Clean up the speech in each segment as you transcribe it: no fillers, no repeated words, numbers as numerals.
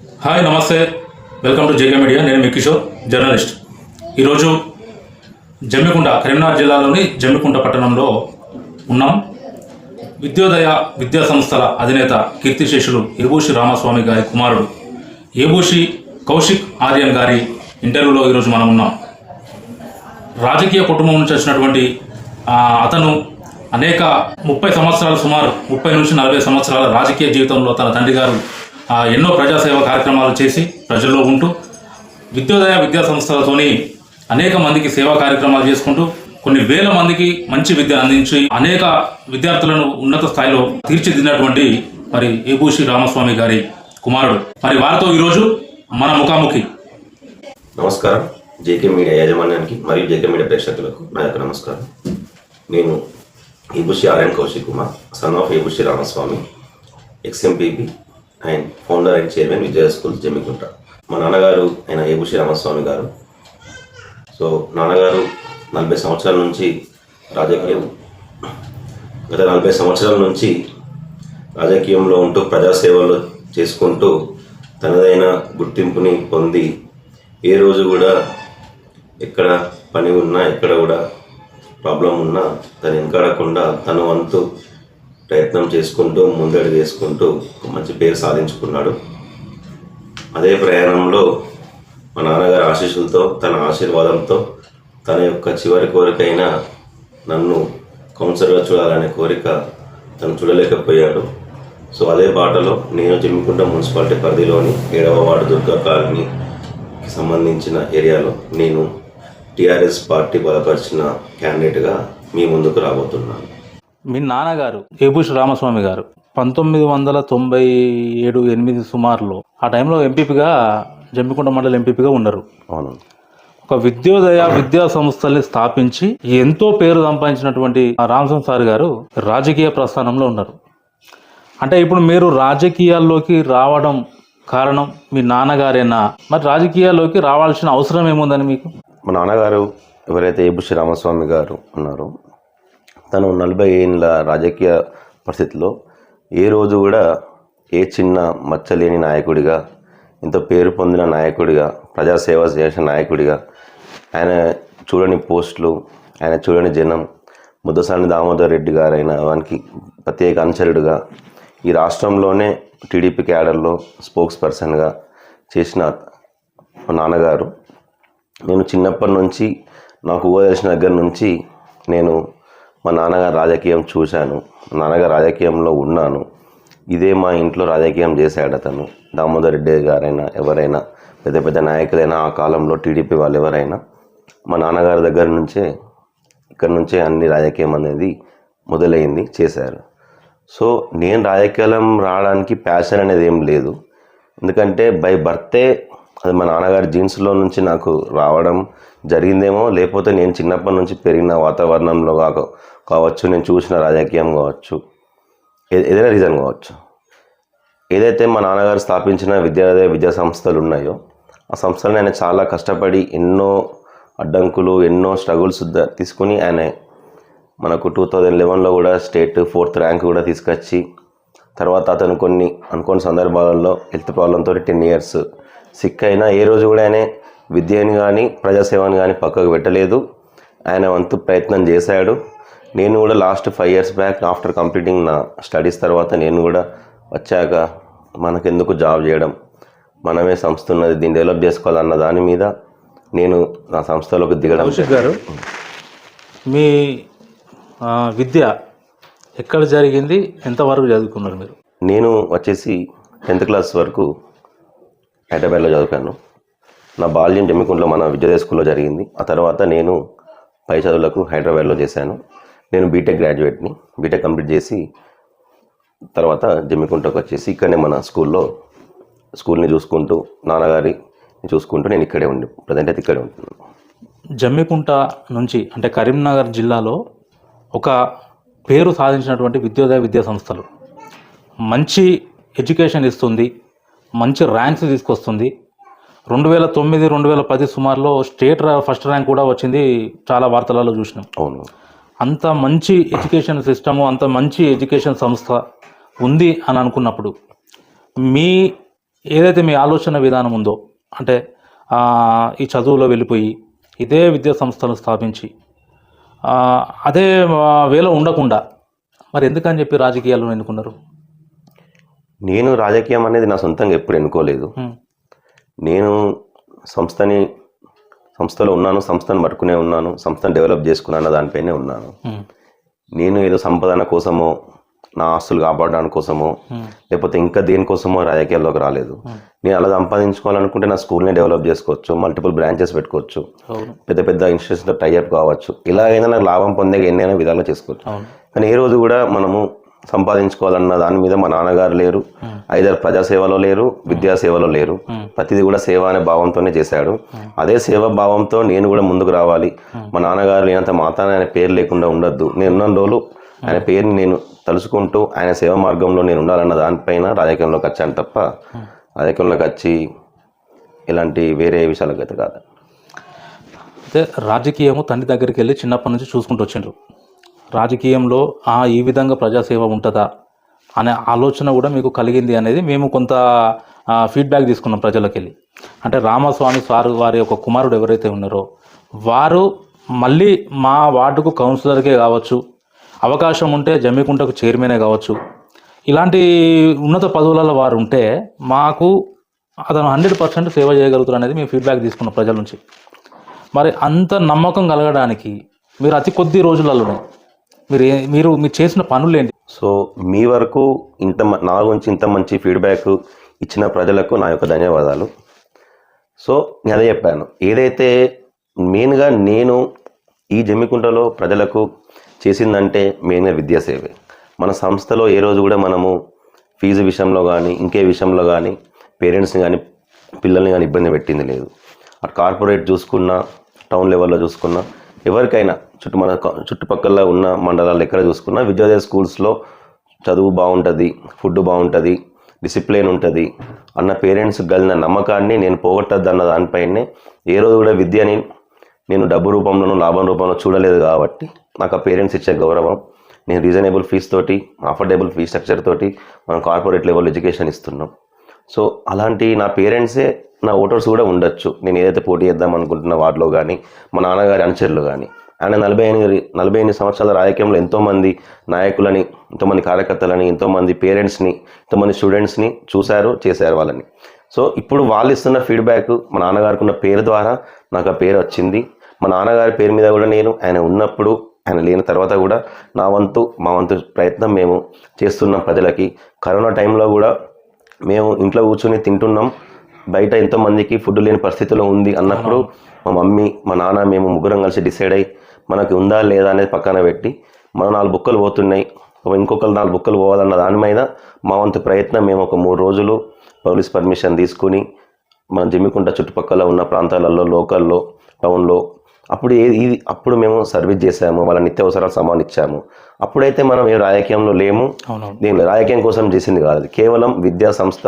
Hi నమస్తే, welcome to JK media. నేను మీ Kishore, journalist. ఈరోజు జమ్మికుంట, కరీంనగర్ జిల్లాలోని జమ్మికుంట పట్టణంలో ఉన్నాం. విద్యోదయ విద్యా సంస్థల అధినేత కీర్తిశేషులు ఏబూసి రామస్వామి గారి కుమారుడు ఏబూసి కౌశిక్ ఆర్యన్ గారి ఇంటర్వ్యూలో ఈరోజు మనం ఉన్నాం. రాజకీయ కుటుంబం నుంచి వచ్చినటువంటి అతను అనేక 30 సంవత్సరాలు, సుమారు 30 నుంచి 40 సంవత్సరాల రాజకీయ జీవితంలో తన తండ్రి గారు ఎన్నో ప్రజాసేవ కార్యక్రమాలు చేసి ప్రజల్లో ఉంటూ విద్యోదయ విద్యా సంస్థలతోని అనేక మందికి సేవా కార్యక్రమాలు చేసుకుంటూ కొన్ని వేల మందికి మంచి విద్య అందించి అనేక విద్యార్థులను ఉన్నత స్థాయిలో తీర్చిదిద్దినటువంటి మరి ఏబూసి రామస్వామి గారి కుమారుడు. మరి వారితో ఈరోజు మన ముఖాముఖి. నమస్కారం. జేకే మీడియా యాజమాన్యానికి మరియు జేకే మీడియా ప్రేక్షకులకు నా యొక్క నమస్కారం. నేను Ebusi Aryan Kaushik Kumar, son of Ebusi Ramaswamy, ex MPP and founder and chairman Vijaya school Jammikunta. మా నాన్నగారు ఆయన ఏబూసి రామస్వామి గారు. సో నాన్నగారు 40 సంవత్సరాల నుంచి గత 40 సంవత్సరాల నుంచి రాజకీయంలో ఉంటూ ప్రజాసేవలు చేసుకుంటూ తనదైన గుర్తింపుని పొంది ఏ రోజు కూడా ఎక్కడ పని ఉన్నా, ఎక్కడ కూడా ప్రాబ్లం ఉన్నా తను వెనకాడకుండా తన వంతు ప్రయత్నం చేసుకుంటూ ముందడుగు వేసుకుంటూ మంచి పేరు సాధించుకున్నాడు. అదే ప్రయాణంలో మా నాన్నగారి ఆశీస్సులతో, తన ఆశీర్వాదంతో తన యొక్క చివరి కోరికైన నన్ను కౌన్సిలర్గా చూడాలనే కోరిక తను చూడలేకపోయాడు. సో అదే బాటలో నేను జమ్మికుంట మున్సిపాలిటీ పరిధిలోని 7వ వార్డు దుర్గా కాలనీకి సంబంధించిన ఏరియాలో నేను టీఆర్ఎస్ పార్టీ బలపరిచిన క్యాండిడేట్గా మీ ముందుకు రాబోతున్నాను. మీ నాన్నగారు ఏబూసి రామస్వామి గారు 1997-8 సుమారులో ఆ టైంలో ఎంపీపీగా, జమ్మికుంట మండలి ఎంపీపీగా ఉన్నారు. అవును. ఒక విద్యోదయ విద్యా సంస్థల్ని స్థాపించి ఎంతో పేరు సంపాదించినటువంటి రామస్వామి సార్ గారు రాజకీయ ప్రస్థానంలో ఉన్నారు. అంటే ఇప్పుడు మీరు రాజకీయాల్లోకి రావడం కారణం మీ నాన్నగారేనా? మరి రాజకీయాల్లోకి రావాల్సిన అవసరం ఏముందని మీకు? మా నాన్నగారు ఎవరైతే ఏబూసి రామస్వామి గారు ఉన్నారో తను 40 ఏళ్ళ రాజకీయ పరిస్థితిలో ఏ రోజు కూడా ఏ చిన్న మచ్చలేని నాయకుడిగా, ఎంతో పేరు పొందిన నాయకుడిగా, ప్రజాసేవ చేసిన నాయకుడిగా, ఆయన చూడని పోస్టులు, ఆయన చూడని జనం, ముద్దసాని దామోదర్ రెడ్డి గారైన వానికి ప్రత్యేక అనుచరుడుగా ఈ రాష్ట్రంలోనే టీడీపీ క్యాడర్లో స్పోక్స్ పర్సన్గా చేసిన మా నాన్నగారు. నేను చిన్నప్పటి నుంచి, నాకు ఊహ తెలిసిన దగ్గర నుంచి నేను మా నాన్నగారు రాజకీయం చూశాను, మా నాన్నగారు రాజకీయంలో ఉన్నాను. ఇదే మా ఇంట్లో రాజకీయం చేశాడు అతను. దామోదర్ రెడ్డి గారైనా, ఎవరైనా పెద్ద పెద్ద నాయకులైనా ఆ కాలంలో టీడీపీ వాళ్ళు ఎవరైనా మా నాన్నగారి దగ్గర నుంచే, ఇక్కడి నుంచే అన్ని రాజకీయం అనేది మొదలైంది, చేశారు. సో నేను రాజకీయం రావడానికి ప్యాషన్ అనేది ఏం లేదు. ఎందుకంటే బై బర్తే అది మా నాన్నగారి జీన్స్లో నుంచి నాకు రావడం జరిగిందేమో, లేకపోతే నేను చిన్నప్పటి నుంచి పెరిగిన వాతావరణంలో కావచ్చు, నేను చూసిన రాజకీయం కావచ్చు, ఏదైనా రీజన్ కావచ్చు. ఏదైతే మా నాన్నగారు స్థాపించిన విద్యా సంస్థలు ఉన్నాయో ఆ సంస్థలను ఆయన చాలా కష్టపడి ఎన్నో అడ్డంకులు, ఎన్నో స్ట్రగుల్స్ తీసుకుని ఆయన మనకు 2011లో కూడా స్టేట్ 4th ర్యాంక్ కూడా తీసుకొచ్చి, తర్వాత అతను కొన్ని అనుకోని సందర్భాలలో హెల్త్ ప్రాబ్లంతో 10 ఇయర్స్ సిక్ అయినా ఏ రోజు కూడా ఆయన విద్యని కానీ ప్రజాసేవని కానీ పక్కకు పెట్టలేదు. ఆయన వంతు ప్రయత్నం చేశాడు. నేను కూడా last 5 years back after completing నా స్టడీస్ తర్వాత నేను కూడా వచ్చాక మనకెందుకు జాబ్ చేయడం, మనమే సంస్థ ఉన్నది, దీన్ని డెవలప్ చేసుకోవాలన్న దాని మీద నేను నా సంస్థలోకి దిగడం. కౌశిక్ గారు, మీ విద్య ఎక్కడ జరిగింది, ఎంతవరకు చదువుకున్నారు మీరు? నేను వచ్చేసి 10th క్లాస్ వరకు హైదరాబాద్లో చదువుతాను. నా బాల్యం జమ్మికుంటలో మన విద్యోదయ స్కూల్లో జరిగింది. ఆ తర్వాత నేను పై చదువులకు హైదరాబాద్లో చేశాను. నేను బీటెక్ గ్రాడ్యుయేట్ని. బీటెక్ కంప్లీట్ చేసి తర్వాత జమ్మికుంటకు వచ్చేసి ఇక్కడనే మన స్కూల్ని చూసుకుంటూ, నాన్నగారిని చూసుకుంటూ నేను ఇక్కడే ఉండి ప్రజెంట్ అయితే ఇక్కడే ఉంటున్నాను. జమ్మికుంట నుంచి అంటే కరీంనగర్ జిల్లాలో ఒక పేరు సాధించినటువంటి విద్యోదయ విద్యా సంస్థలు మంచి ఎడ్యుకేషన్ ఇస్తుంది, మంచి ర్యాంక్స్ తీసుకొస్తుంది. 2009-2010 సుమారులో స్టేట్ ఫస్ట్ ర్యాంక్ కూడా వచ్చింది, చాలా వార్తలలో చూసినాం. అవును. అంత మంచి ఎడ్యుకేషన్ సిస్టము, అంత మంచి ఎడ్యుకేషన్ సంస్థ ఉంది అని అనుకున్నప్పుడు మీ ఏదైతే మీ ఆలోచన విధానం ఉందో అంటే ఈ చదువులో వెళ్ళిపోయి ఇదే విద్యా సంస్థలు స్థాపించి అదే వేలో ఉండకుండా మరి ఎందుకని చెప్పి రాజకీయాలను ఎన్నుకున్నారు? నేను రాజకీయం అనేది నా సొంతంగా ఎప్పుడు ఎన్నుకోలేదు. నేను సంస్థలో ఉన్నాను, సంస్థను పట్టుకునే ఉన్నాను, సంస్థను డెవలప్ చేసుకున్నాను, దానిపైనే ఉన్నాను. నేను ఏదో సంపాదన కోసమో, నా ఆస్తులు కాపాడడానికి కోసమో, లేకపోతే ఇంకా దేనికోసమో రాజకీయాల్లోకి రాలేదు. నేను అలా సంపాదించుకోవాలనుకుంటే నా స్కూల్ని డెవలప్ చేసుకోవచ్చు, మల్టిపుల్ బ్రాంచెస్ పెట్టుకోవచ్చు, పెద్ద పెద్ద ఇన్స్టిట్యూషన్తో టైఅప్ కావచ్చు, ఇలాగైనా నాకు లాభం పొందే ఎన్నైనా విధాలు చేసుకోవచ్చు. కానీ ఏ రోజు కూడా మనము సంపాదించుకోవాలన్న దాని మీద మా నాన్నగారు లేరు, ఐదర్ ప్రజాసేవలో లేరు, విద్యాసేవలో లేరు. ప్రతిదీ కూడా సేవ అనే భావంతోనే చేశాడు. అదే సేవ భావంతో నేను కూడా ముందుకు రావాలి. మా నాన్నగారు లేనంత మాత్రాన ఆయన పేరు లేకుండా ఉండొద్దు. నేను ఉన్న రోజులు ఆయన పేరుని నేను తలుచుకుంటూ ఆయన సేవ మార్గంలో నేను ఉండాలన్న దానిపైన రాజకీయంలోకి వచ్చాను తప్ప రాజకీయంలోకి వచ్చి ఇలాంటి వేరే విషయాలకు అయితే కాదు. అయితే రాజకీయము తండ్రి దగ్గరికి వెళ్ళి చిన్నప్పటి నుంచి చూసుకుంటూ వచ్చిండ్రు. రాజకీయంలో ఈ విధంగా ప్రజాసేవ ఉంటుందా అనే ఆలోచన కూడా మీకు కలిగింది అనేది మేము కొంత ఫీడ్బ్యాక్ తీసుకున్నాం ప్రజలకు వెళ్ళి. అంటే రామస్వామి సార్ వారి యొక్క కుమారుడు ఎవరైతే ఉన్నారో వారు మళ్ళీ మా వార్డుకు కౌన్సిలర్కే కావచ్చు, అవకాశం ఉంటే జమ్మికుంటకు చైర్మనే కావచ్చు, ఇలాంటి ఉన్నత పదవులలో వారు ఉంటే మాకు అతను 100% సేవ చేయగలుగుతారు అనేది మేము ఫీడ్బ్యాక్ తీసుకున్నాం ప్రజల నుంచి. మరి అంత నమ్మకం కలగడానికి మీరు అతి కొద్ది రోజులలోనే మీరు చేసిన పనులు ఏంటి? సో మీ వరకు నా గురించి ఇంత మంచి ఫీడ్బ్యాక్ ఇచ్చిన ప్రజలకు నా యొక్క ధన్యవాదాలు. సో నేను అదే చెప్పాను, ఏదైతే మెయిన్గా నేను ఈ జమ్మికుంటలో ప్రజలకు చేసిందంటే మెయిన్గా విద్యాసేవే. మన సంస్థలో ఏ రోజు కూడా మనము ఫీజు విషయంలో కానీ ఇంకే విషయంలో కానీ పేరెంట్స్ని కానీ పిల్లల్ని కానీ ఇబ్బంది పెట్టింది లేదు. అటు కార్పొరేట్ చూసుకున్నా, టౌన్ లెవెల్లో చూసుకున్నా, ఎవరికైనా మన చుట్టుపక్కల ఉన్న మండలాలు ఎక్కడ చూసుకున్నా విద్యోదయ స్కూల్స్లో చదువు బాగుంటుంది, ఫుడ్ బాగుంటుంది, డిసిప్లిన్ ఉంటుంది అన్న పేరెంట్స్ కలిగిన నమ్మకాన్ని నేను పోగొట్టద్దు అన్న దానిపైనే ఏ రోజు కూడా విద్యని నేను డబ్బు రూపంలోనూ లాభం రూపంలో చూడలేదు. కాబట్టి నాకు ఆ పేరెంట్స్ ఇచ్చే గౌరవం, నేను రీజనబుల్ ఫీజ్ తోటి, అఫోర్డబుల్ ఫీ స్ట్రక్చర్ తోటి మనం కార్పొరేట్ లెవెల్ ఎడ్యుకేషన్ ఇస్తున్నాం. సో అలాంటి నా పేరెంట్సే నా ఓటర్స్ కూడా ఉండొచ్చు. నేను ఏదైతే పోటీ చేద్దాం అనుకుంటున్న వాటిలో కానీ మా నాన్నగారి అనుచరులు కానీ. ఆయన 48 సంవత్సరాల రాజకీయంలో ఎంతోమంది నాయకులని, ఎంతోమంది కార్యకర్తలని, ఎంతోమంది పేరెంట్స్ని, ఎంతోమంది స్టూడెంట్స్ని చూశారు, చేశారు వాళ్ళని. సో ఇప్పుడు వాళ్ళు ఇస్తున్న ఫీడ్బ్యాక్ మా నాన్నగారికి ఉన్న పేరు ద్వారా నాకు ఆ పేరు వచ్చింది. మా నాన్నగారి పేరు మీద కూడా నేను ఆయన ఉన్నప్పుడు, ఆయన లేని తర్వాత కూడా మా వంతు ప్రయత్నం మేము చేస్తున్నాం ప్రజలకి. కరోనా టైంలో కూడా మేము ఇంట్లో కూర్చొని తింటున్నాం, బయట ఎంతోమందికి ఫుడ్ లేని పరిస్థితిలో ఉంది అన్నప్పుడు మా మమ్మీ, మా నాన్న, మేము ముగ్గురం కలిసి డిసైడ్ అయ్యి మనకి ఉందా లేదా అనేది పక్కన పెట్టి మన 4 బుక్కలు పోతున్నాయి, ఇంకొకరు 4 బుక్కలు పోవాలన్న దాని మీద మా వంతు ప్రయత్నం మేము ఒక 3 రోజులు పోలీస్ పర్మిషన్ తీసుకుని మన జమ్మికుంట చుట్టుపక్కల ఉన్న ప్రాంతాలలో, లోకల్లో, టౌన్లో అప్పుడు మేము సర్వీస్ చేసాము, వాళ్ళ నిత్యావసరాలు సామాన్ ఇచ్చాము. అప్పుడైతే మనం ఏ రాజకీయంలో లేము, దీనిలో రాజకీయం కోసం చేసింది కాదు, కేవలం విద్యా సంస్థ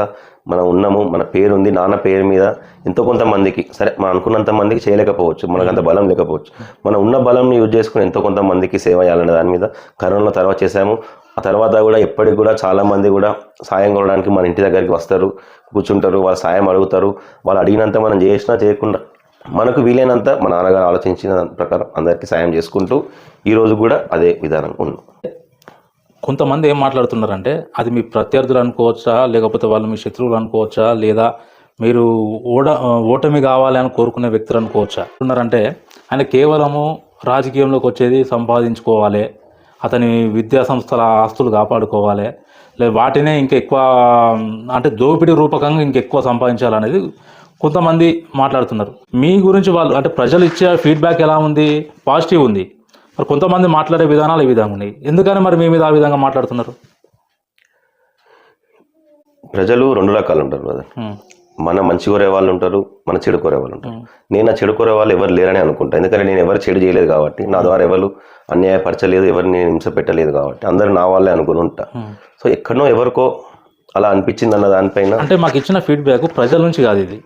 మనం ఉన్నాము, మన పేరు ఉంది, నాన్న పేరు మీద ఎంతో కొంతమందికి, సరే మనం అనుకున్నంత మందికి చేయలేకపోవచ్చు, మనకు అంత బలం లేకపోవచ్చు, మనం ఉన్న బలంని యూజ్ చేసుకుని ఎంతో కొంతమందికి సేవ చేయాలనే దాని మీద కరోనా తర్వాత చేశాము. ఆ తర్వాత కూడా ఎప్పటికి కూడా చాలామంది కూడా సాయం కొనడానికి మన ఇంటి దగ్గరికి వస్తారు, కూర్చుంటారు, వాళ్ళ సాయం అడుగుతారు. వాళ్ళు అడిగినంత మనం చేసినా చేయకుండా మనకు వీలైనంత మా నాన్నగారు ఆలోచించిన ప్రకారం అందరికీ సాయం చేసుకుంటూ ఈరోజు కూడా అదే విధానం ఉంది. కొంతమంది ఏం మాట్లాడుతున్నారంటే అది మీ ప్రత్యర్థులు అనుకోవచ్చా, లేకపోతే వాళ్ళు మీ శత్రువులు అనుకోవచ్చా, లేదా మీరు ఓటమి కావాలి అని కోరుకునే వ్యక్తులు అనుకోవచ్చా ఉన్నారంటే ఆయన కేవలము రాజకీయంలోకి వచ్చేది సంపాదించుకోవాలి, అతని విద్యా సంస్థల ఆస్తులు కాపాడుకోవాలి, లేదా వాటినే ఇంకా ఎక్కువ అంటే దోపిడీ రూపకంగా ఇంకెక్కువ సంపాదించాలనేది కొంతమంది మాట్లాడుతున్నారు. మీ గురించి వాళ్ళు అంటే ప్రజలు ఇచ్చే ఫీడ్బ్యాక్ ఎలా ఉంది? పాజిటివ్ ఉంది. మరి కొంతమంది మాట్లాడే విధానాలు ఈ విధంగా ఉన్నాయి. ఎందుకని మరి మీ మీద ఆ విధంగా మాట్లాడుతున్నారు? ప్రజలు 2 రకాలు ఉంటారు కదా, మన మంచి కోరే వాళ్ళు ఉంటారు, మన చెడు కోరే వాళ్ళు ఉంటారు. నేను ఆ చెడు కోరే వాళ్ళు ఎవరు లేరని అనుకుంటా. ఎందుకంటే నేను ఎవరు చెడు చేయలేదు కాబట్టి, నా ద్వారా ఎవరు అన్యాయపరచలేదు, ఎవరిని నేను హింస పెట్టలేదు కాబట్టి అందరు నా వాళ్ళే అనుకుని ఉంటా. సో ఎక్కడనో ఎవరికో అలా అనిపించింది అన్న దానిపైన అంటే మాకు ఇచ్చిన ఫీడ్బ్యాక్ ప్రజల నుంచి కాదు, ఇది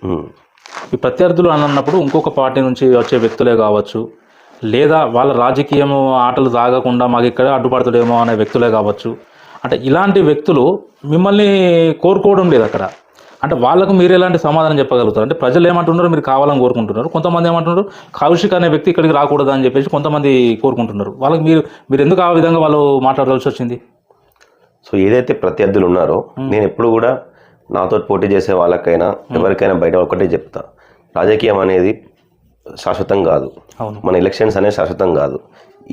ఈ ప్రత్యర్థులు అన్నప్పుడు ఇంకొక పార్టీ నుంచి వచ్చే వ్యక్తులే కావచ్చు, లేదా వాళ్ళ రాజకీయం ఆటలు సాగకుండా మాకు ఇక్కడ అడ్డుపడతాడేమో అనే వ్యక్తులే కావచ్చు. అంటే ఇలాంటి వ్యక్తులు మిమ్మల్ని కోరుకోవడం లేదు అక్కడ. అంటే వాళ్ళకు మీరు ఎలాంటి సమాధానం చెప్పగలుగుతారు? అంటే ప్రజలు ఏమంటున్నారు, మీరు కావాలని కోరుకుంటున్నారు, కొంతమంది ఏమంటున్నారు కౌశిక్ అనే వ్యక్తి ఇక్కడికి రాకూడదు అని చెప్పేసి కొంతమంది కోరుకుంటున్నారు. వాళ్ళకి మీరు ఎందుకు ఆ విధంగా వాళ్ళు మాట్లాడాల్సి వచ్చింది? సో ఏదైతే ప్రత్యర్థులు ఉన్నారో నేను ఎప్పుడు కూడా నాతో పోటీ చేసే వాళ్ళకైనా ఎవరికైనా బయట ఒకటే చెప్తా, రాజకీయం అనేది శాశ్వతం కాదు. అవును. మన ఎలక్షన్స్ అనేది శాశ్వతం కాదు.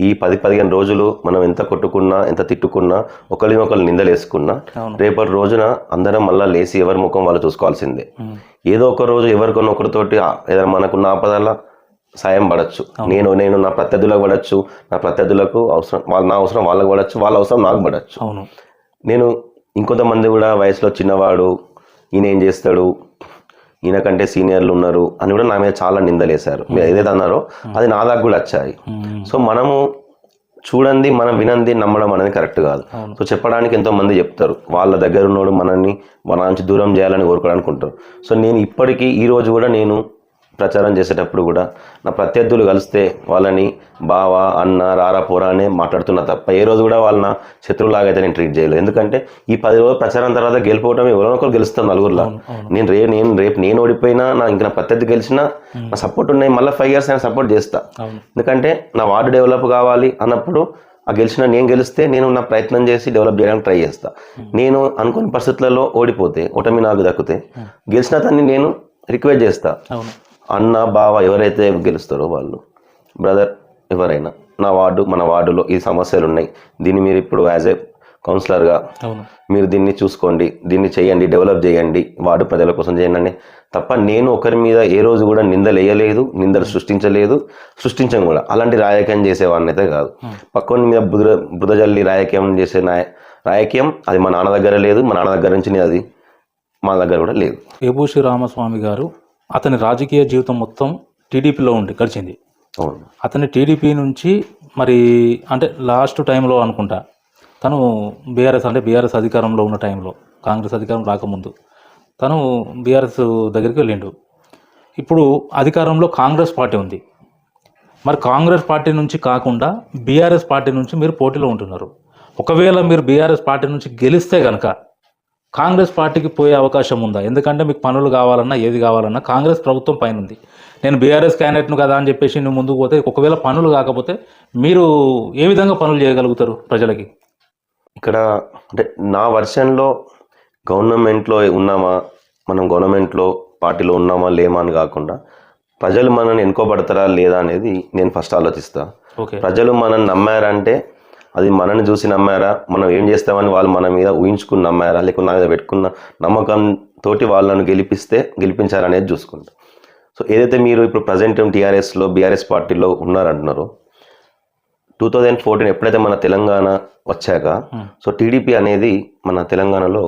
ఈ 10-15 రోజులు మనం ఎంత కొట్టుకున్నా, ఎంత తిట్టుకున్నా, ఒకరిని నిందలేసుకున్నా, రేపటి రోజున అందరం మళ్ళీ లేచి ఎవరి ముఖం వాళ్ళు చూసుకోవాల్సిందే. ఏదో ఒక రోజు ఎవరికొన్న ఒకరితోటి ఏదైనా మనకున్న ఆపదల సాయం పడచ్చు. నేను నా ప్రత్యర్థులకు పడచ్చు, నా ప్రత్యర్థులకు అవసరం నా అవసరం వాళ్ళకు పడచ్చు, వాళ్ళ అవసరం నాకు పడచ్చు. నేను ఇంకొంతమంది కూడా వయసులో చిన్నవాడు, ఈయన ఏం చేస్తాడు, ఈయనకంటే సీనియర్లు ఉన్నారు అని కూడా నా మీద చాలా నిందలేశారు. మీరు ఏదైతే అన్నారో అది నా దాకా కూడా వచ్చాయి. సో మనము చూడండి, మనం వినంది నమ్మడం అనేది కరెక్ట్ కాదు. సో చెప్పడానికి ఎంతో మంది చెప్తారు, వాళ్ళ దగ్గర ఉన్నోడు మనల్ని మన నుంచి దూరం చేయాలని కోరుకోవడానికి ఉంటారు. సో నేను ఇప్పటికీ ఈ రోజు కూడా నేను ప్రచారం చేసేటప్పుడు కూడా నా ప్రత్యర్థులు కలిస్తే వాళ్ళని బావా, అన్న, రారా, పోరా అనే మాట్లాడుతున్నా తప్ప ఏ రోజు కూడా వాళ్ళ శత్రువులాగా అయితే నేను ట్రీట్ చేయలేదు. ఎందుకంటే ఈ 10 రోజులు ప్రచారం తర్వాత గెలిపోవటం ఎవరో ఒకరు గెలుస్తాను నలుగురులా. నేను ఓడిపోయినా ఇంకా నా ప్రత్యర్థి గెలిచినా నా సపోర్ట్ ఉన్నాయి, మళ్ళీ 5 years నేను సపోర్ట్ చేస్తా. ఎందుకంటే నా వార్డు డెవలప్ కావాలి అన్నప్పుడు నేను గెలిస్తే నేను నా ప్రయత్నం చేసి డెవలప్ చేయడానికి ట్రై చేస్తా. నేను అనుకున్న పరిస్థితులలో ఓడిపోతే, ఓటమి నాకు దక్కితే, గెలిచిన తన్ని నేను రిక్వెస్ట్ చేస్తా, అన్న, బావ ఎవరైతే గెలుస్తారో వాళ్ళు, బ్రదర్ ఎవరైనా మన వార్డులో ఈ సమస్యలు ఉన్నాయి, దీన్ని మీరు ఇప్పుడు యాజ్ ఏ కౌన్సిలర్గా మీరు దీన్ని చూసుకోండి, దీన్ని చేయండి, డెవలప్ చేయండి, వార్డు ప్రజల కోసం చేయండి తప్ప నేను ఒకరి మీద ఏ రోజు కూడా నిందలు వేయలేదు, నిందలు సృష్టించం కూడా. అలాంటి రాజకీయం చేసేవాడిని అయితే కాదు. పక్కన మీద బురదజల్లి రాజకీయం చేసే రాజకీయం అది మా నాన్న దగ్గర లేదు, మా నాన్న దగ్గర నుంచి అది మా దగ్గర కూడా లేదు. ఏబూసి రామస్వామి గారు అతని రాజకీయ జీవితం మొత్తం టీడీపీలో గడిచింది. అతని టీడీపీ నుంచి మరి అంటే లాస్ట్ టైంలో అనుకుంటా తను బీఆర్ఎస్ అధికారంలో ఉన్న టైంలో, కాంగ్రెస్ అధికారం రాకముందు తను బీఆర్ఎస్ దగ్గరికి వెళ్ళిండు. ఇప్పుడు అధికారంలో కాంగ్రెస్ పార్టీ ఉంది. మరి కాంగ్రెస్ పార్టీ నుంచి కాకుండా బీఆర్ఎస్ పార్టీ నుంచి మీరు పోటీలో ఉంటున్నారు. ఒకవేళ మీరు బీఆర్ఎస్ పార్టీ నుంచి గెలిస్తే కనుక కాంగ్రెస్ పార్టీకి పోయే అవకాశం ఉందా? ఎందుకంటే మీకు పనులు కావాలన్నా ఏది కావాలన్నా కాంగ్రెస్ ప్రభుత్వం పైన ఉంది. నేను బీఆర్ఎస్ క్యాండిడేట్ను కదా అని చెప్పేసి నువ్వు ముందుకు పోతే, ఒకవేళ పనులు కాకపోతే మీరు ఏ విధంగా పనులు చేయగలుగుతారు ప్రజలకి? ఇక్కడ అంటే నా వర్షన్లో గవర్నమెంట్లో ఉన్నామా, మనం గవర్నమెంట్లో పార్టీలో ఉన్నామా లేమా అని కాకుండా ప్రజలు మనల్ని ఎన్నుకోబడతారా లేదా అనేది నేను ఫస్ట్ ఆలోచిస్తా. ప్రజలు మనల్ని నమ్మారంటే అది మనల్ని చూసి నమ్మారా, మనం ఏం చేస్తామని వాళ్ళు మన మీద ఊహించుకుని నమ్మారా, లేకుంటే నా మీద పెట్టుకున్న నమ్మకంతో వాళ్ళను గెలిపించారనేది చూసుకుంటా. సో ఏదైతే మీరు ఇప్పుడు ప్రజెంట్ టీఆర్ఎస్లో బీఆర్ఎస్ పార్టీలో ఉన్నారంటున్నారో, 2014 ఎప్పుడైతే మన తెలంగాణ వచ్చాక సో టీడీపీ అనేది మన తెలంగాణలో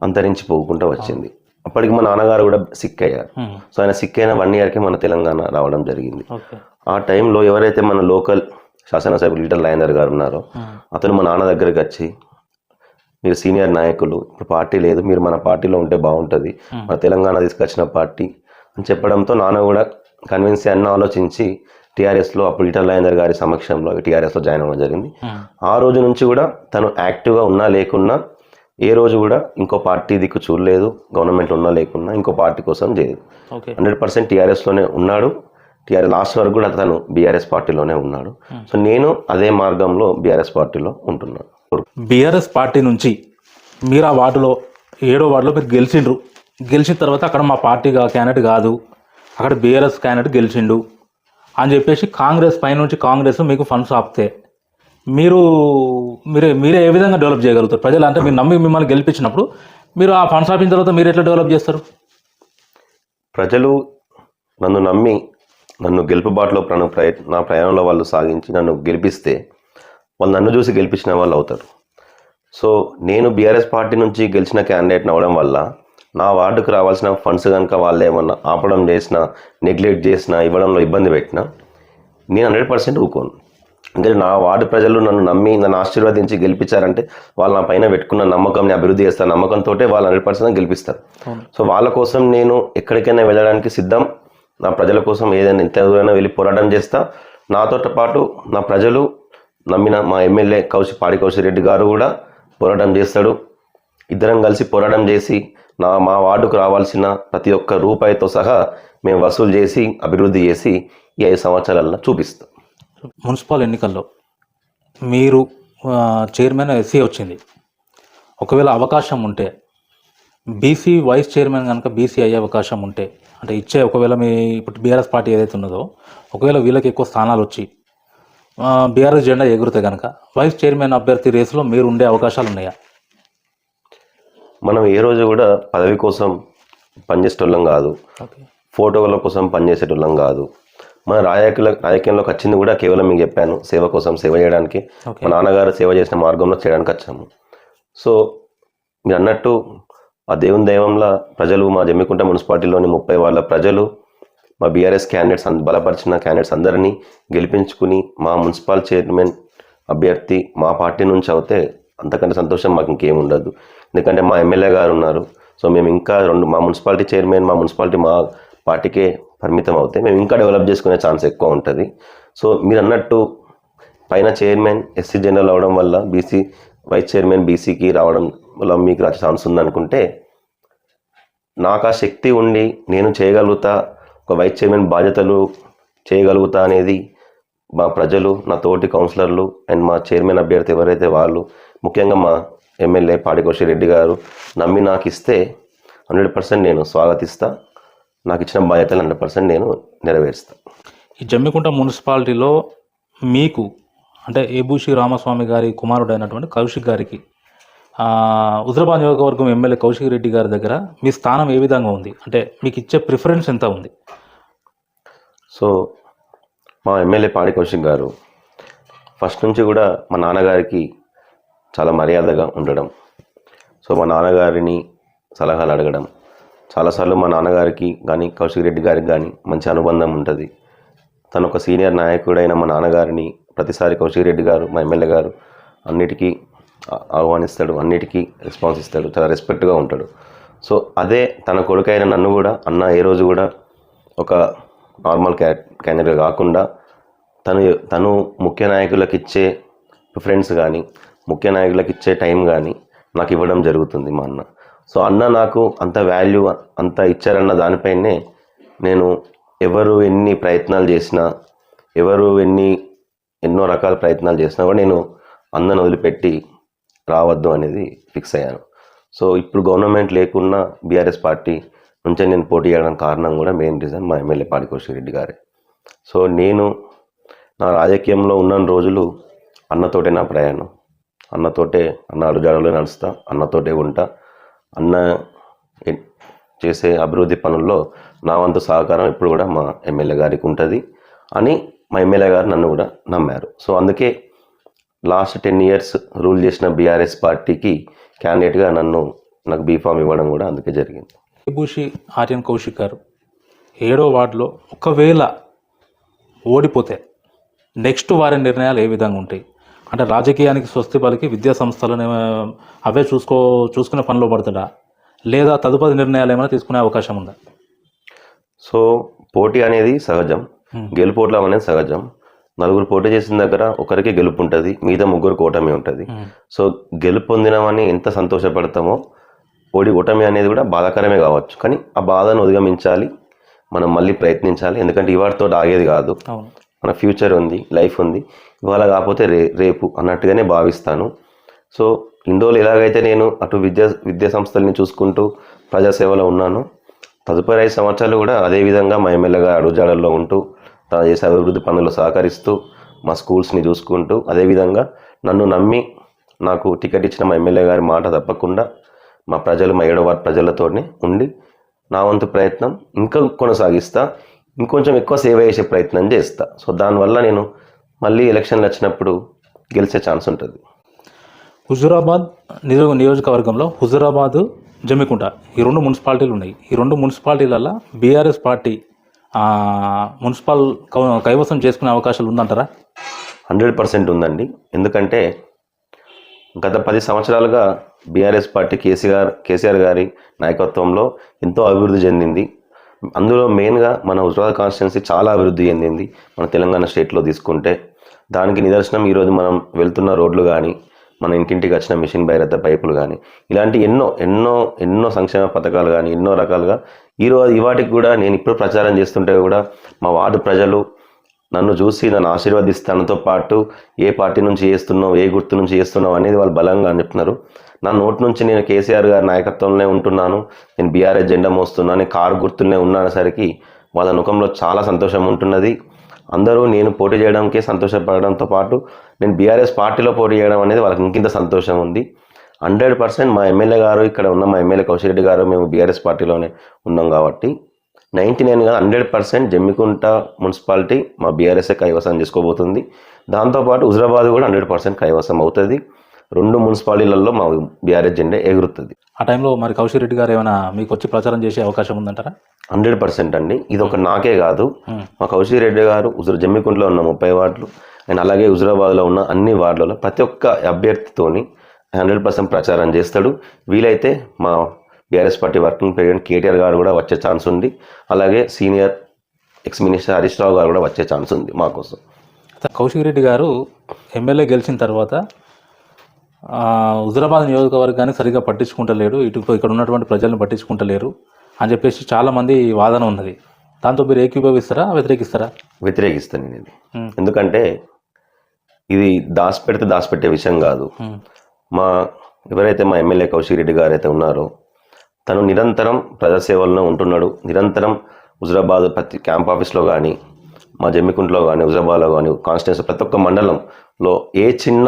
అంతరించిపోకుండా వచ్చింది. అప్పటికి మా నాన్నగారు కూడా సిక్ అయ్యారు. సో ఆయన సిక్ అయిన 1 yearకి మన తెలంగాణ రావడం జరిగింది. ఆ టైంలో ఎవరైతే మన లోకల్ శాసనసభ్యులు ఈటల రాజేందర్ గారు ఉన్నారో అతను మా నాన్న దగ్గరికి వచ్చి, మీరు సీనియర్ నాయకులు, ఇప్పుడు పార్టీ లేదు, మీరు మన పార్టీలో ఉంటే బాగుంటుంది, మన తెలంగాణ తీసుకొచ్చిన పార్టీ అని చెప్పడంతో నాన్న కూడా కన్విన్స్ అన్న ఆలోచించి టీఆర్ఎస్లో అప్పుడు ఈటల రాజేందర్ గారి సమక్షంలో టీఆర్ఎస్లో జాయిన్ అవ్వడం జరిగింది. ఆ రోజు నుంచి కూడా తను యాక్టివ్గా ఉన్నా లేకున్నా ఏ రోజు కూడా ఇంకో పార్టీ దిక్కు చూడలేదు, గవర్నమెంట్ ఉన్నా లేకున్నా ఇంకో పార్టీ కోసం చేయలేదు. 100% టీఆర్ఎస్లోనే ఉన్నాడు. టీఆర్ఎస్ లాస్ట్ వరకు కూడా తను బీఆర్ఎస్ పార్టీలోనే ఉన్నాడు. సో నేను అదే మార్గంలో బీఆర్ఎస్ పార్టీలో ఉంటున్నాను. బీఆర్ఎస్ పార్టీ నుంచి మీరు ఆ వార్డులో 7వ వార్డులో మీరు గెలిచిన తర్వాత అక్కడ మా పార్టీ క్యాండిడేట్ కాదు, అక్కడ బీఆర్ఎస్ క్యాండిడేట్ గెలిచిండు అని చెప్పేసి కాంగ్రెస్ పైనుంచి కాంగ్రెస్ మీకు ఫండ్స్ ఆపితే మీరే ఏ విధంగా డెవలప్ చేయగలుగుతారు? ప్రజలు అంటే మీరు నమ్మి మిమ్మల్ని గెలిపించినప్పుడు మీరు ఆ ఫండ్స్ ఆపిన తర్వాత మీరు ఎట్లా డెవలప్ చేస్తారు? ప్రజలు నన్ను నమ్మి నన్ను గెలుపుబాటులో నా ప్రయాణంలో వాళ్ళు సాగించి నన్ను గెలిపిస్తే వాళ్ళు నన్ను చూసి గెలిపించిన వాళ్ళు అవుతారు. సో నేను బీఆర్ఎస్ పార్టీ నుంచి గెలిచిన క్యాండిడేట్ని అవ్వడం వల్ల నా వార్డుకు రావాల్సిన ఫండ్స్ కనుక వాళ్ళు ఏమన్నా ఆపడం చేసినా, నెగ్లెక్ట్ చేసినా, ఇవ్వడంలో ఇబ్బంది పెట్టినా నేను 100% ఊకోను. అంటే నా వార్డు ప్రజలు నన్ను నమ్మి నన్ను ఆశీర్వదించి గెలిపించారంటే వాళ్ళు నా పైన పెట్టుకున్న నమ్మకంని అభివృద్ధి చేస్తారు, నమ్మకంతో వాళ్ళు 100% గెలిపిస్తారు. సో వాళ్ళ కోసం నేను ఎక్కడికైనా వెళ్ళడానికి సిద్ధం. నా ప్రజల కోసం ఏదైనా ఎంత దూరైనా వెళ్ళి పోరాటం చేస్తా. నాతో పాటు నా ప్రజలు నమ్మిన మా ఎమ్మెల్యే పాడి కౌశిక్ రెడ్డి గారు కూడా పోరాటం చేస్తాడు. ఇద్దరం కలిసి పోరాటం చేసి మా వార్డుకు రావాల్సిన ప్రతి ఒక్క రూపాయితో సహా మేము వసూలు చేసి అభివృద్ధి చేసి ఈ 5 సంవత్సరాలలో చూపిస్తాం. మున్సిపల్ ఎన్నికల్లో మీరు చైర్మన్ ఎస్సీ వచ్చింది. ఒకవేళ అవకాశం ఉంటే బీసీ వైస్ చైర్మన్ కనుక బీసీ అయ్యే అవకాశం ఉంటే, అంటే ఇచ్చే ఒకవేళ మీ ఇప్పుడు బీఆర్ఎస్ పార్టీ ఏదైతే ఉన్నదో ఒకవేళ వీళ్ళకి ఎక్కువ స్థానాలు వచ్చి బీఆర్ఎస్ జెండా ఎగురితే కనుక వైస్ చైర్మన్ అభ్యర్థి రేసులో మీరు ఉండే అవకాశాలు ఉన్నాయా? మనం ఏ రోజు కూడా పదవి కోసం పనిచేసేటోళ్ళం కాదు, ఓకే, ఫోటోల కోసం పనిచేసేటోళ్ళం కాదు. మన రాజకీయంలోకి వచ్చింది కూడా కేవలం మీకు చెప్పాను, సేవ కోసం, సేవ చేయడానికి. మా నాన్నగారు సేవ చేసిన మార్గంలో చేయడానికి వచ్చాము. సో మీరు అన్నట్టు ఆ దేవుని దైవంలో ప్రజలు, మా జమ్మికుంట మున్సిపాలిటీలోని 30 వాళ్ళ ప్రజలు మా బీఆర్ఎస్ క్యాండిడేట్స్ బలపరిచిన క్యాండిడేట్స్ అందరినీ గెలిపించుకుని మా మున్సిపల్ చైర్మన్ అభ్యర్థి మా పార్టీ నుంచి అవుతే అంతకంటే సంతోషం మాకు ఇంకేం ఉండదు. ఎందుకంటే మా ఎమ్మెల్యే గారు ఉన్నారు. సో మేము ఇంకా మా మున్సిపాలిటీ చైర్మన్, మా మున్సిపాలిటీ మా పార్టీకే పరిమితం అవుతే మేము ఇంకా డెవలప్ చేసుకునే ఛాన్స్ ఎక్కువ ఉంటుంది. సో మీరు అన్నట్టు పైన చైర్మన్ ఎస్సీ జనరల్ అవడం వల్ల బీసీ వైస్ చైర్మన్ బీసీకి రావడం వల్ల మీకు రాచే ఛాన్స్ ఉందనుకుంటే, నాకు ఆ శక్తి ఉండి నేను చేయగలుగుతా, ఒక వైస్ చైర్మన్ బాధ్యతలు చేయగలుగుతా అనేది మా ప్రజలు, నా తోటి కౌన్సిలర్లు అండ్ మా చైర్మన్ అభ్యర్థి ఎవరైతే వాళ్ళు, ముఖ్యంగా మా ఎమ్మెల్యే పాడి కౌశిక్ రెడ్డి గారు నమ్మి నాకు ఇస్తే 100% నేను స్వాగతిస్తా. నాకు ఇచ్చిన బాధ్యతలు 100% నేను నెరవేరుస్తా. ఈ జమ్మికుంట మున్సిపాలిటీలో మీకు అంటే ఏబూసి రామస్వామి గారి కుమారుడైనటువంటి కౌశిక్ గారికి హుజరాబాద్ నియోజకవర్గం ఎమ్మెల్యే కౌశిక్ రెడ్డి గారి దగ్గర మీ స్థానం ఏ విధంగా ఉంది? అంటే మీకు ఇచ్చే ప్రిఫరెన్స్ ఎంత ఉంది? సో మా ఎమ్మెల్యే పాడి కౌశిక్ గారు ఫస్ట్ నుంచి కూడా మా నాన్నగారికి చాలా మర్యాదగా ఉండడం, సో మా నాన్నగారిని సలహాలు అడగడం, చాలాసార్లు మా నాన్నగారికి కానీ కౌశిక్ రెడ్డి గారికి కానీ మంచి అనుబంధం ఉంటుంది. తను ఒక సీనియర్ నాయకుడైన మా నాన్నగారిని ప్రతిసారి కౌశిక్ రెడ్డి గారు, మా ఎమ్మెల్యే గారు అన్నిటికీ ఆహ్వానిస్తాడు, అన్నిటికీ రెస్పాన్స్ ఇస్తాడు, చాలా రెస్పెక్ట్గా ఉంటాడు. సో అదే తన కొడుకైన నన్ను కూడా అన్న ఏ రోజు కూడా ఒక నార్మల్ క్యాండిడేట్ కాకుండా తను ముఖ్య నాయకులకు ఇచ్చే ప్రిఫరెన్స్ కానీ, ముఖ్య నాయకులకు ఇచ్చే టైం కానీ నాకు ఇవ్వడం జరుగుతుంది మా అన్న. సో అన్న నాకు అంత వాల్యూ అంత ఇచ్చారన్న దానిపైనే నేను ఎవరు ఎన్ని ప్రయత్నాలు చేసినా, ఎవరు ఎన్నో రకాల ప్రయత్నాలు చేసినా కూడా నేను అన్నను వదిలిపెట్టి రావద్దు అనేది ఫిక్స్ అయ్యాను. సో ఇప్పుడు గవర్నమెంట్ లేకున్నా బీఆర్ఎస్ పార్టీ నుంచే నేను పోటీ చేయడానికి కారణం కూడా మెయిన్ రీజన్ మా ఎమ్మెల్యే పాడి కౌశిక్ రెడ్డి గారే. సో నేను నా రాజకీయంలో ఉన్న రోజులు అన్నతోటే నా ప్రయాణం, అన్నతోటే, అన్న అడుగుజాడలో నడుస్తా, అన్నతోటే ఉంటా. అన్న చేసే అభివృద్ధి పనుల్లో నా వంతు సహకారం ఇప్పుడు కూడా మా ఎమ్మెల్యే గారికి ఉంటుంది అని మా ఎమ్మెల్యే గారు నన్ను కూడా నమ్మారు. సో అందుకే లాస్ట్ 10 years రూల్ చేసిన బీఆర్ఎస్ పార్టీకి క్యాండిడేట్గా నాకు బీఫామ్ ఇవ్వడం కూడా అందుకే జరిగింది. ఏబూసి ఆర్యన్ కౌశిక్ గారు 7వ వార్డులో ఒకవేళ ఓడిపోతే నెక్స్ట్ వారి నిర్ణయాలు ఏ విధంగా ఉంటాయి? అంటే రాజకీయానికి స్వస్తి పలికి విద్యా సంస్థలను అవే చూసుకునే పనిలో పడుతుందా, లేదా తదుపరి నిర్ణయాలు ఏమైనా తీసుకునే అవకాశం ఉందా? సో పోటీ అనేది సహజం, గెలుపోవడం అనేది సహజం. నలుగురు పోటీ చేసిన దగ్గర ఒకరికి గెలుపు ఉంటుంది, మిగతా 3 ఓటమి ఉంటుంది. సో గెలుపు పొందినామని ఎంత సంతోషపడతామో ఓటమి అనేది కూడా బాధాకరమే కావచ్చు, కానీ ఆ బాధను అధిగమించాలి, మనం మళ్ళీ ప్రయత్నించాలి. ఎందుకంటే ఇవాటితో ఆగేది కాదు, మన ఫ్యూచర్ ఉంది, లైఫ్ ఉంది. ఇవాళ కాకపోతే రేపు అన్నట్టుగానే భావిస్తాను. సో ఇండోలో ఎలాగైతే నేను అటు విద్యా సంస్థల్ని చూసుకుంటూ ప్రజాసేవలో ఉన్నాను, తదుపరి 5 సంవత్సరాలు కూడా అదేవిధంగా మా ఎమ్మెల్యేగా అడుగుజాడల్లో ఉంటూ తను చేసే అభివృద్ధి పనులు సహకరిస్తూ మా స్కూల్స్ని చూసుకుంటూ, అదేవిధంగా నన్ను నమ్మి నాకు టికెట్ ఇచ్చిన మా ఎమ్మెల్యే గారి మాట తప్పకుండా మా ప్రజలు, మా 7వ వార్డు ప్రజలతోనే ఉండి నా వంతు ప్రయత్నం ఇంకా కొనసాగిస్తా, ఇంకొంచెం ఎక్కువ సేవ చేసే ప్రయత్నం చేస్తా. సో దానివల్ల నేను మళ్ళీ ఎలక్షన్లు వచ్చినప్పుడు గెలిచే ఛాన్స్ ఉంటుంది. హుజూరాబాద్ నియోజకవర్గంలో హుజూరాబాద్, జమ్మికుంట ఈ 2 మున్సిపాలిటీలు ఉన్నాయి. ఈ 2 మున్సిపాలిటీలలో బీఆర్ఎస్ పార్టీ మున్సిపల్ కైవసం చేసుకునే అవకాశాలు ఉందంటారా? 100% ఉందండి. ఎందుకంటే గత 10 సంవత్సరాలుగా బీఆర్ఎస్ పార్టీ కేసీఆర్ గారి నాయకత్వంలో ఎంతో అభివృద్ధి చెందింది. అందులో మెయిన్గా మన హుజూరాబాద్ కాన్స్టిట్యున్సీ చాలా అభివృద్ధి చెందింది మన తెలంగాణ స్టేట్లో తీసుకుంటే. దానికి నిదర్శనం ఈరోజు మనం వెళ్తున్న రోడ్లు కానీ, మన ఇంటింటికి వచ్చిన మిషన్ భైరత పైపులు కానీ ఇలాంటి ఎన్నో ఎన్నో ఎన్నో సంక్షేమ పథకాలు కానీ ఎన్నో రకాలుగా ఇవాటికి కూడా నేను ఇప్పుడు ప్రచారం చేస్తుంటే కూడా మా వార్డు ప్రజలు నన్ను చూసి నన్ను ఆశీర్వదిస్తానతో పాటు ఏ పార్టీ నుంచి చేస్తున్నావు, ఏ గుర్తు నుంచి చేస్తున్నావు అనేది వాళ్ళు బలంగా చెప్తున్నారు. నా నోటి నుంచి నేను కేసీఆర్ గారి నాయకత్వంలో ఉంటున్నాను, నేను బీఆర్ఎస్ జెండా మోస్తున్నాను, నేను కారు గుర్తులనే ఉన్నసరికి వాళ్ళ ముఖంలో చాలా సంతోషం ఉంటున్నది. అందరూ నేను పోటీ చేయడానికే సంతోషపడడంతో పాటు నేను బీఆర్ఎస్ పార్టీలో పోటీ చేయడం అనేది వాళ్ళకి ఇంకింత సంతోషం ఉంది. 100% మా ఎమ్మెల్యే గారు, ఇక్కడ ఉన్న మా ఎమ్మెల్యే కౌశిక్ రెడ్డి గారు మేము బీఆర్ఎస్ పార్టీలోనే ఉన్నాం కాబట్టి 99 కాదు 100% జమ్మికుంట మున్సిపాలిటీ మా బీఆర్ఎస్ఏ కైవసం చేసుకోబోతుంది. దాంతోపాటు హుజరాబాద్ కూడా 100% కైవసం అవుతుంది. 2 మున్సిపాలిటీలలో మా బీఆర్ఎస్ జెండా ఎగురుతుంది. ఆ టైంలో మరి కౌశిక్ రెడ్డి గారు ఏమైనా మీకు వచ్చి ప్రచారం చేసే అవకాశం ఉందంటారా? 100% అండి. ఇది ఒక నాకే కాదు, మా కౌశిక్ రెడ్డి గారు జమ్మికుంటలో ఉన్న 30 వార్డులు అండ్ అలాగే హుజరాబాద్లో ఉన్న అన్ని వార్డులలో ప్రతి ఒక్క అభ్యర్థితోని 100% ప్రచారం చేస్తాడు. వీలైతే మా BRS party working president KTR గారు కూడా వచ్చే ఛాన్స్ ఉంది. అలాగే senior ex minister Harish Rao గారు కూడా వచ్చే ఛాన్స్ ఉంది మా కోసం. కౌశిక్ రెడ్డి గారు ఎమ్మెల్యే గెలిచిన తర్వాత హుజరాబాద్ నియోజకవర్గాన్ని సరిగా పట్టించుకుంటలేడు, ఇక్కడ ఉన్నటువంటి ప్రజలను పట్టించుకుంటలేరు అని చెప్పేసి చాలామంది వాదన ఉన్నది. దాంతో మీరు ఏకీభవిస్తారా, వ్యతిరేకిస్తారా? వ్యతిరేకిస్తాను నేను ఇది. ఎందుకంటే ఇది దాచిపెట్టే విషయం కాదు. ఎవరైతే మా ఎమ్మెల్యే కౌశిక్ రెడ్డి గారు అయితే ఉన్నారో తను నిరంతరం ప్రజాసేవల్లో ఉంటున్నాడు. నిరంతరం హుజరాబాద్ ప్రతి క్యాంప్ ఆఫీస్లో కానీ, మా జమ్మికుంటలో కానీ, హుజరాబాద్లో కానీ, కాన్స్టిట్యూన్సీ ప్రతి ఒక్క మండలంలో ఏ చిన్న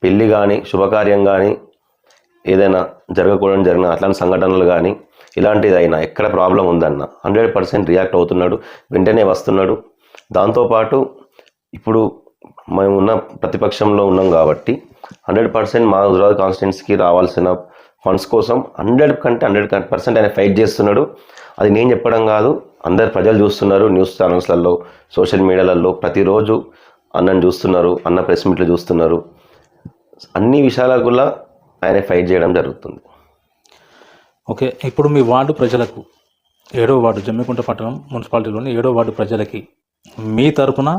పెళ్ళి కానీ, శుభకార్యం కానీ, ఏదైనా జరిగిన అట్లాంటి సంఘటనలు కానీ ఇలాంటిది అయినా ఎక్కడ ప్రాబ్లం ఉందన్న 100% రియాక్ట్ అవుతున్నాడు, వెంటనే వస్తున్నాడు. దాంతోపాటు ఇప్పుడు మేము ఉన్న ప్రతిపక్షంలో ఉన్నాం కాబట్టి 100% మా హుజరాబాద్ కాన్స్టిట్యున్సీకి రావాల్సిన ఫండ్స్ కోసం 100% ఆయన ఫైట్ చేస్తున్నాడు. అది నేను చెప్పడం కాదు, అందరు ప్రజలు చూస్తున్నారు. న్యూస్ ఛానల్స్లలో, సోషల్ మీడియాలలో ప్రతిరోజు అన్నని చూస్తున్నారు, అన్న ప్రెస్ మీట్లు చూస్తున్నారు. అన్ని విషయాలకు కూడా ఆయన ఫైట్ చేయడం జరుగుతుంది. ఓకే, ఇప్పుడు మీ వార్డు ప్రజలకు 7వ వార్డు జమ్మికుంట పట్టణం మున్సిపాలిటీలోని 7వ వార్డు ప్రజలకి మీ తరపున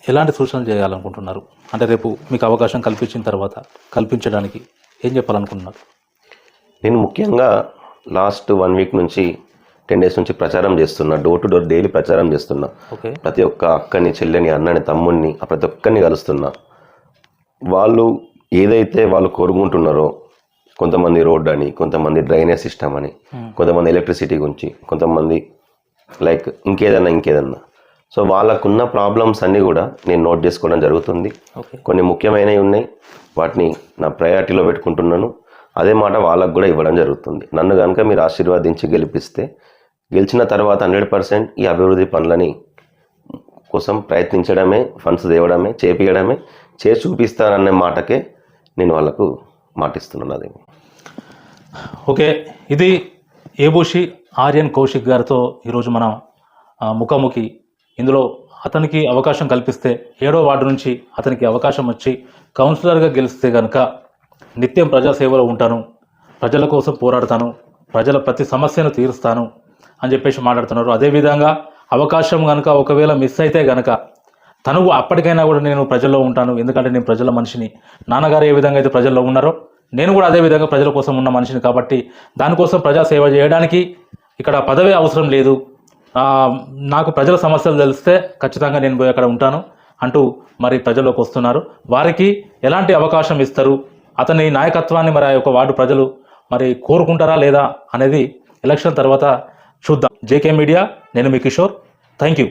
ఎలాంటి సూచనలు చేయాలనుకుంటున్నారు? అంటే రేపు మీకు అవకాశం కల్పించడానికి ఏం చెప్పాలనుకుంటున్నారు? నేను ముఖ్యంగా లాస్ట్ 1 వీక్ నుంచి 10 డేస్ నుంచి ప్రచారం చేస్తున్నా, డోర్ టు డోర్ డైలీ ప్రచారం చేస్తున్నా. ప్రతి ఒక్క అక్కని, చెల్లెని, అన్నని, తమ్ముడిని ప్రతి ఒక్కరిని కలుస్తున్నా. వాళ్ళు ఏదైతే వాళ్ళు కోరుకుంటున్నారో, కొంతమంది రోడ్ అని, కొంతమంది డ్రైనేజ్ సిస్టమ్ అని, కొంతమంది ఎలక్ట్రిసిటీ గురించి, కొంతమంది లైక్ ఇంకేదన్నా. సో వాళ్ళకున్న ప్రాబ్లమ్స్ అన్నీ కూడా నేను నోట్ చేసుకోవడం జరుగుతుంది. కొన్ని ముఖ్యమైనవి ఉన్నాయి, వాటిని నా ప్రయారిటీలో పెట్టుకుంటున్నాను. అదే మాట వాళ్ళకు కూడా ఇవ్వడం జరుగుతుంది. నన్ను కనుక మీరు ఆశీర్వాదించి గెలిచిన తర్వాత 100% ఈ అభివృద్ధి పనులని కోసం ప్రయత్నించడమే, ఫండ్స్ తేవడమే, చేపియడమే, చేసి చూపిస్తాననే మాటకే నేను వాళ్ళకు మాటిస్తున్నాను. అదే. ఓకే, ఇది ఏబూషి ఆర్యన్ కౌశిక్ గారితో ఈరోజు మనం ముఖాముఖి. ఇందులో అతనికి అవకాశం కల్పిస్తే 7వ వార్డు నుంచి అతనికి అవకాశం వచ్చి కౌన్సిలర్గా గెలిస్తే కనుక నిత్యం ప్రజాసేవలో ఉంటాను, ప్రజల కోసం పోరాడతాను, ప్రజల ప్రతి సమస్యను తీరుస్తాను అని చెప్పేసి మాట్లాడుతున్నారు. అదేవిధంగా అవకాశం కనుక ఒకవేళ మిస్ అయితే కనుక తను అప్పటికైనా కూడా నేను ప్రజల్లో ఉంటాను, ఎందుకంటే నేను ప్రజల మనిషిని, నాన్నగారు ఏ విధంగా అయితే ప్రజల్లో ఉన్నారో నేను కూడా అదే విధంగా ప్రజల కోసం ఉన్న మనిషిని కాబట్టి దానికోసం ప్రజాసేవ చేయడానికి ఇక్కడ పదవే అవసరం లేదు, నాకు ప్రజల సమస్యలు తెలిస్తే ఖచ్చితంగా నేను పోయి అక్కడ ఉంటాను అంటూ మరి ప్రజల్లోకి వస్తున్నారు. వారికి ఎలాంటి అవకాశం ఇస్తారు, అతని నాయకత్వాన్ని మరి ఆ యొక్క వార్డు ప్రజలు మరి కోరుకుంటారా లేదా అనేది ఎలక్షన్ తర్వాత చూద్దాం. జేకే మీడియా, నేను మీ కిషోర్. Thank you.